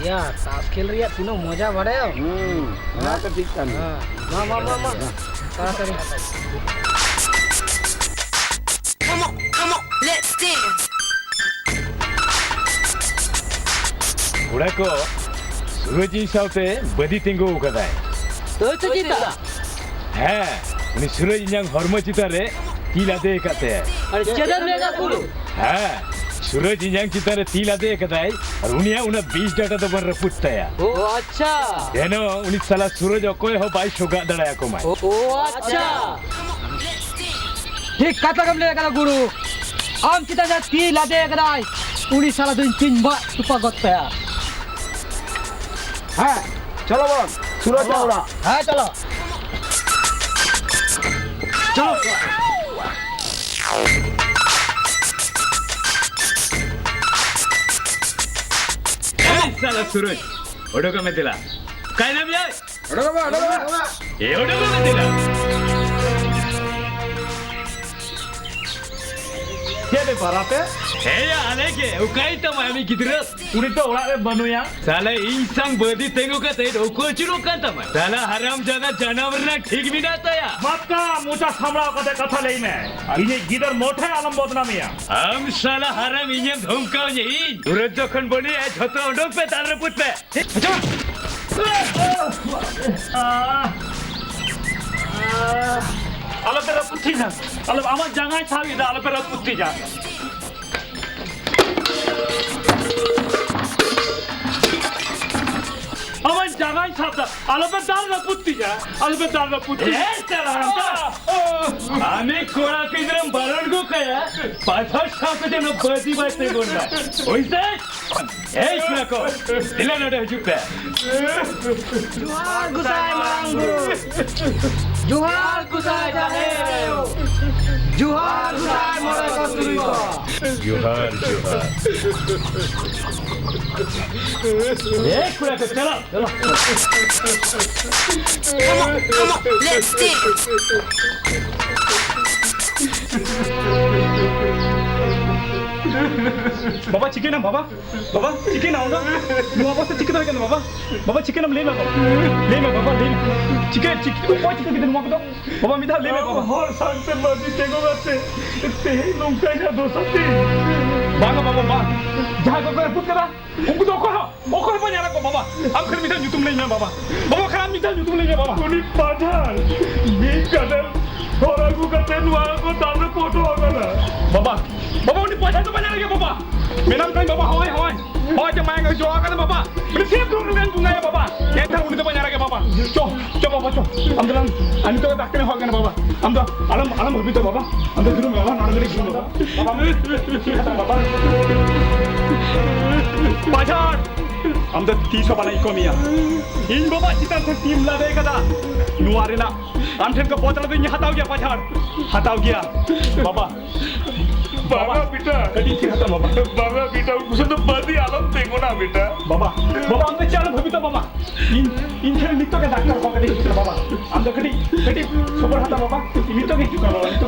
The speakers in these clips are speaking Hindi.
या ताश खेल रही है तीनों मजा बड़े हो ना तो ठीक था हां मामा ताड़ाताड़ी Come on, let's dance. उड़ा को सूरज साउते बदी तिंगु कदाय तो चिता है उनी सूरज इंजन हरम चिता रे तीला दे कते अरे चदर लेगा कुलू है सूरज इंजन चिता रे तीला दे कदाय और उनिया उना 20 डाटा तो बन रपुतया ओ अच्छा देनो उनी साला सूरज अकोय हो बाई सोगा दड़ाया को माय ओ अच्छा ठीक kata kamu lekas guru am kita jadi तीला दे कदाय उनी साला दिन तीन बार सुपर गत है हाँ चलो बोल सूरज जाओड़ा हाँ चलो चलो साला सूरज ओडो का मैं दिला काय नाम यार अड़ोगा ए ओडो का मैं दिला क्या बे बाराते हे या आने के उकाई तो मैं किधर उनी तो ओड़ा रे बनुया साला इंसान बदी तेंगो का ते ओको चुरो का तम साला हराम जादा जानवर ना ठीक भी ना तया मक्का मुचा सामरा कते कथा लेई में इने गिदर मोठे आलम बदनामिया हम साला हराम इने धमकाओ नहीं सूरज जखन बनी है झतो ओडो पे तार पुत पे आलो तेरा पुत्ती जा आलो आमा जंगाय छावी दा आलो तेरा पुत्ती जा आमा जंगाय छाता आलो पे दाल ना पुत्ती जा आलो पे दाल ना पुत्ती ए साला हमें कोड़ा के इधर बारण को कया पाछा छाप के न बदी बाते गोंडा ओइसे ए सुना को दिला नडे हुजुपे जुहार गुसाई मांगू जुहार गुसाई जाने जुहार गुसाई मोरे कस्तूरी को जोहार ए कुड़ा को चलो Come on, let's dance. Baba chicken हम बाबा चिकन आऊंगा बाबा से चिकन है बाबा चिकन हम ले लो बाबा ले चिकन कोई चिकन कितने मुझे तो बाबा मिठा ले बाबा हर सांते मर्जी तेगो करते ते ही लोग क्या दो सकते बांगा बाबा जहाँ को कर पुट करा उनको तो ओको बना रखो बाबा अब फिर मिठा यूट्यूब नहीं है बाबा खराब मिठा यूट्यूब नहीं है बाबा उन्हीं पाठान बीच कदम थोड़ा को करते नुआ को तामने फोटो आगा ना बाबा उन्हीं पाठान तो बना रखे बाबा मेरा कहीं बाबा हवाई जब मैं जो आगा ना बाबा मेरे सिर्फ दो रुपये दूंगा या बाबा क्या था उन्हीं तो बना रखे बाबा चो बाबा चो हम तो अन्य तो डॉक्टर ने होगा ना बाबा हम तो आलम अभी तो बाबा हम तो फिर बाबा नाड़ गरी बाबा पाठान हम तो 300 बनाई कोमिया इन बाबा चिता से टीम ला देगा दा नुआरे ना आंठन का बोतल तो ये हटाओ गया बाबा बेटा कटी थी हटा बाबा बेटा उसे तो बदी आलम देखो ना बेटा बाबा हम तो चल भविता बाबा इन खेल नित्य के डॉक्टर को कटी बाबा हम तो कटी सुपर हटा बाबा नित्य के चुका बाबा नित्य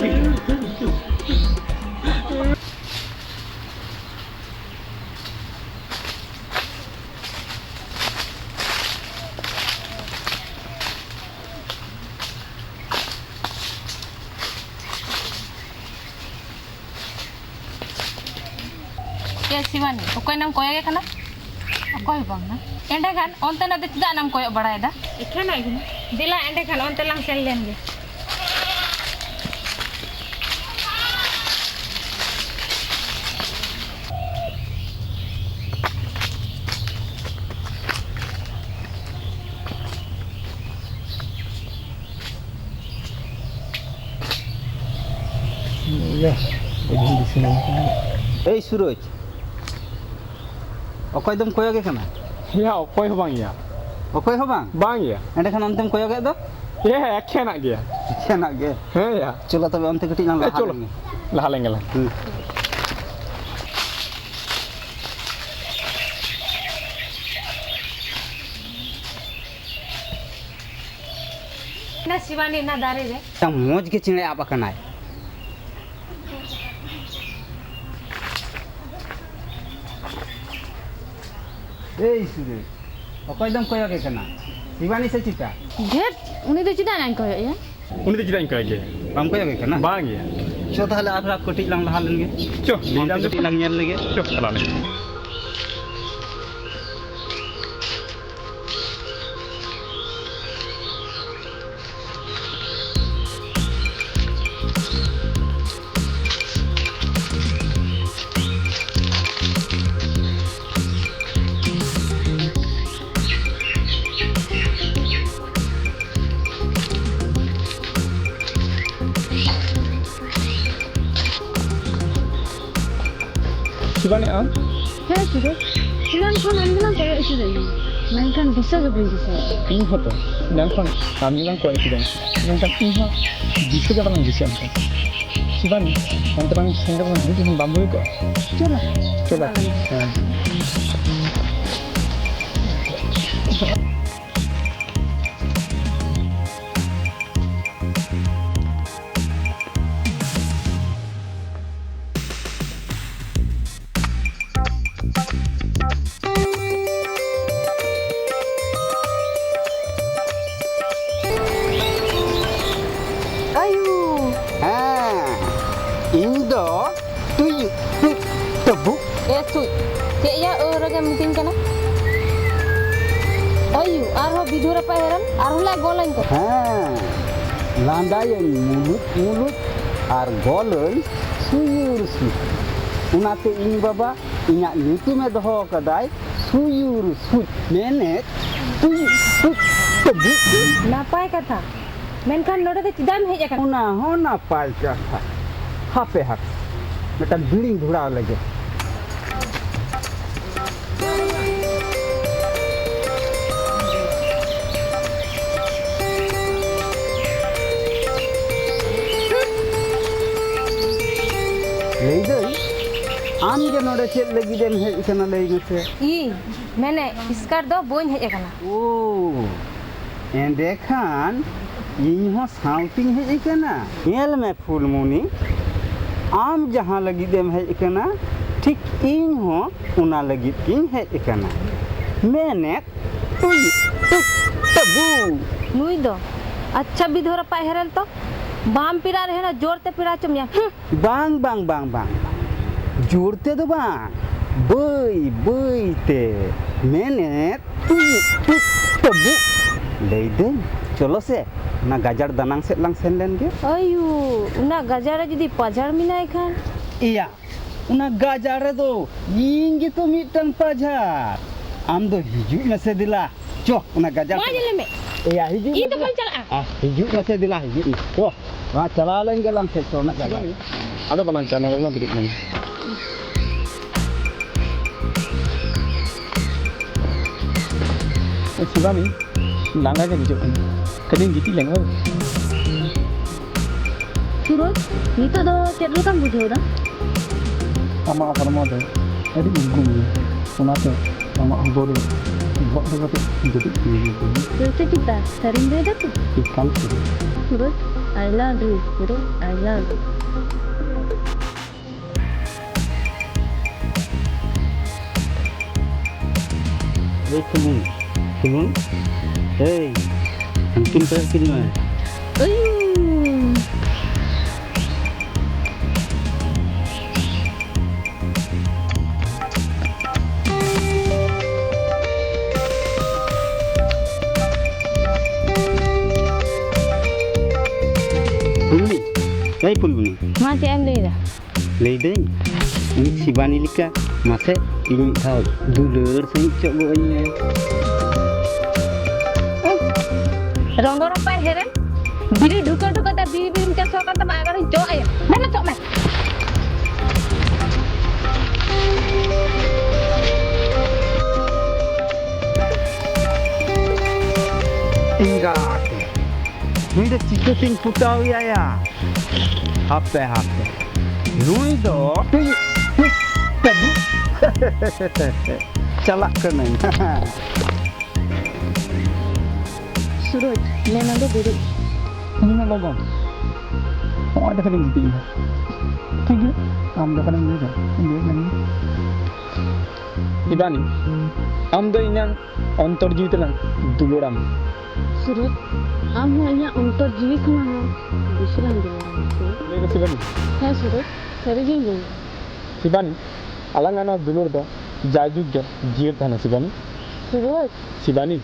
के शिवानी ओकोय नाम कोया के kana okoy bang na ende kan onte na dita nam koyo baray da ekhana igna dila ende kan onte lang sel len ge ए सूरज ओकोय दम कोया के kana या ओकोय हो बांग या ओकोय हो बांग या एंडे खान अंतम कोया के दो ये है एक्शन आ गया खेना गे है या चलो तबे अंते कटी ना चलो लहा लेंगे ना शिवानी ना दारे रे ता मोज के चिड़े आबा कनाय এই সুরে অকয় দম কয়ক এখানা শিবানী সে চিতা ঢেট উনি তো চিন্তা নাই কয় ya. Uni tu tidak kaya. বাম কয়ক এখানা Bang ya. চো তাহলে আর রাত কটিক লাং লাহাল লেগে Cuk, লিলাম কটিক লাং ñel লেগে Cuk, salah ni. Sibani ah? Heh sudah. Silan kan anda lang koyo isu deh. Main kan bisa ke belum bisa. Ini foto. Dan kan kami lang kau itu dan. Dan tak punya bisa ke orang bisa kan. Sibani, nanti orang sendiri orang itu yang bambu itu. Coba. Coba. Ayu. হ্যাঁ ইñ দো তুই তবু Sui. Cek ya orang yang penting kana. Ayu, arho bidur apa heran? Arho lah golan ko. হ্যাঁ লান্দায়েন মুলুত আর গলন সুয়ুর সু উনাতে ইñ বাবা ইña nyutume doho kadai suyur su menet তুই তবু Napai kata. Menkan noda te tidak hej akan. una hona pai katha hape hak metan biling dhura lage leidai am ge node chet lagi dem hej kana lei mese I, mene iskar do boin hej akan. ও এন্ডেখান ইñ হো সাউটিং হেজ ইকানা এল মে ফুলমুনি আম জাহা লাগি দেম হেজ ইকানা ঠিক ইñ হো উনা লাগি কিñ হেজ ইকানা মেনে তুই তবু Nui do. Acha bidur apa heran to? Bam pira reh na jor te pira chum ya. বাং বাং বাং বাং জোরতে দো বাং বইতে মেনে তুই তবু leiden চলো সে না গাজার দানাং set lung Sen lane gay Ayu, una gajara jadi pajar minai kan. iya una gajare do iñ gitu mitang pajar am do hiju mese dila cho una gajar Mana leme? iya hiju Itu pun cala. hiju mese dila hiju oh wa chala len ge lang set na gajar Ada pelancar nak bidik ni. Sibani, langgar ke hijau kan. Kadang gitu lengau. Surut, itu do cedul kan bujau dah. Sama apa nama tu? Ada unggung ni. Sunat sama anggori. Buat apa tu? Jadi ini. Surut kita, sering beda tu. Ikan tu. Surut, I love you. Surut, I love you. Kumun hey mungkin kayak gini mah Ayu. Pulmuni hey Pulmuni Masih am deh dah. leiden ini Sibani lika mase ini tahu dulur sih coba ini Ronggo apa heran? Biri duka tak biri macam sokan tak makan jauh ayam. Mana cok mas? enggak ini dah cika sing putau ya hape nui do tadi calak kena Surut, memang tu biri. Ini nak logam. Oh ada kadang gitu. Tiga. Am dah kadang gitu. Ini ni. Shivani आम दो इन्यां अंतर जीवित तलांग दुलोड़ाम सुरत आम हो इन्या अंतर जीवी खना हो बिसलाम दो लेको शिवानी है सुरत सरी जी नहीं Shivani alang ana dulur do jajuk ge jir thana Shivani Surat Shivani